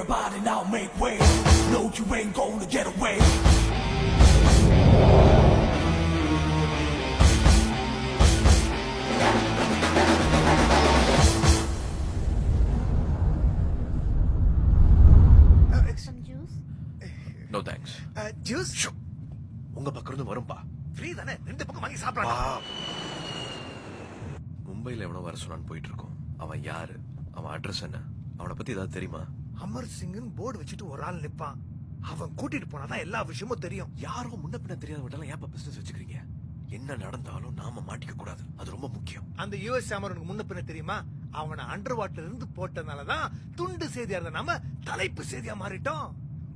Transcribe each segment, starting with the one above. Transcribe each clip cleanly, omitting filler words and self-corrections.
Everybody now make way. No, you ain't gonna get away. Some juice? No thanks. Juice உங்க பக்கம் இருந்து வரும்பா. Free தானே, ரெண்டு பக்கம் வாங்கி சாப்பிடலாம். மும்பைல எவனோ வர சொன்னான்னு போயிட்டு இருக்கோம். அவன் யாரு, அவன் அட்ரஸ் என்ன, அவனை பத்தி ஏதாவது தெரியுமா? அமர் சிங்னு போர்டு வச்சுட்டு ஒரு ஆள் நிப்பான். அவன் கூட்டிட்டு போனாதான் எல்லா விஷயமும் தெரியும். யாரோ முன்ன பின்ன தெரியாதவங்க ஏன் பிசினஸ் வச்சுக்கிறீங்க? என்ன நடந்தாலும் நாம மாட்டிக்க கூடாது, அது ரொம்ப முக்கியம். அந்த யுஎஸ் அமரனுக்கு முன்ன பின்ன தெரியுமா? அவனை அண்டர் வாட்டர்ல இருந்து போட்டதுனாலதான் துண்டு செய்தியா இருந்த நாம தலைப்பு செய்தியா மாறிட்டோம்.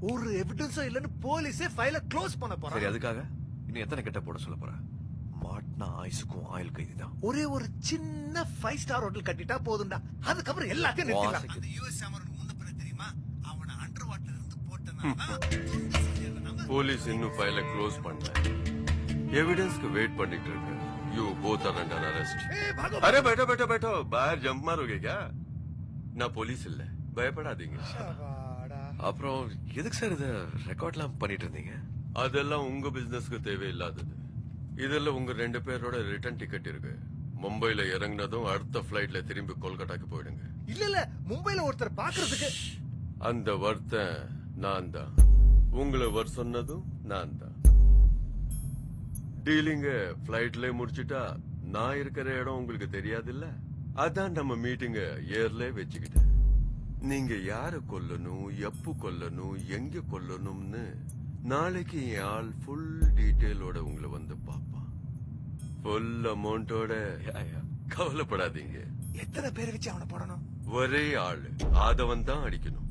ஒரு எவிடன்ஸும் இல்லன்னு போலீஸே ஃபைல க்ளோஸ் பண்ண சரி, போறாங்க. அதுக்காக இன்னும் எத்தனை கெட்ட போட சொல்ல போற? மாட்னா ஆயுசுக்கும் ஆயுள் கைதி தான். ஒரே ஒரு சின்ன 5 ஸ்டார் ஹோட்டல் கட்டிட்டா போதும்டா, அதுக்கப்புறம் எல்லாத்தையும் நிறுத்திடலாம். அந்த யுஎஸ் அமரனுக்கு முன்ன பின்ன தெரியுமா? அவனை அண்டர் வாட்டர்ல இருந்து போட்டதுனாலதான் துண்டு செய்தியா இருந்த நாம போலீஸ் இன்னும் ஃபைல க்ளோஸ் பண்ணல. எவிडेंस वेट பண்ணிட்டு இருக்கு. You both are under arrest. अरे बैठो बैठो बैठो, बाहर जंप मारोगे क्या? நான் போலீஸ் இல்ல, பயப்படாதீங்க. அப்புறம் எதுக்கு சார் இத ரெக்கார்ட்லாம் பண்ணிட்டு இருந்தீங்க? அதெல்லாம் உங்க பிசினஸ்க்கு தேவையில்லாதது. இதெல்லாம் உங்க ரெண்டு பேரோட ரிட்டர்ன் டிக்கெட் இருக்கு. மும்பைல இறங்குனதும் அடுத்த பிளைட்ல திரும்பி கொல்கட்டாக்கு போயிடுங்க. இல்ல இல்ல, மும்பைல ஒருத்தர் பாக்குறதுக்கு. அந்த வர்த்தன் நான் தான். உங்களை வர சொன்னதும் நான் தான். டீலிங்க பிளைட்ல முடிச்சிட்டா நான் இருக்கிற இடம் உங்களுக்கு தெரியாது இல்ல? அதான் நம்ம மீட்டிங்க ஏர்ல வச்சுக்கிட்டேன். நீங்க யார கொல்லணும், எப்ப கொல்லணும், எங்க கொல்லணும்னு நாளைக்கு என் ஆள் ஃபுல் டீடைலோட உங்களை வந்து பாப்பான். ஃபுல் அமௌண்டோட. கவலைப்படாதீங்க. எத்தனை பேர் வச்சு அவனை போடணும்? ஒரே ஆளு, ஆதவன் தான் அடிக்கணும்.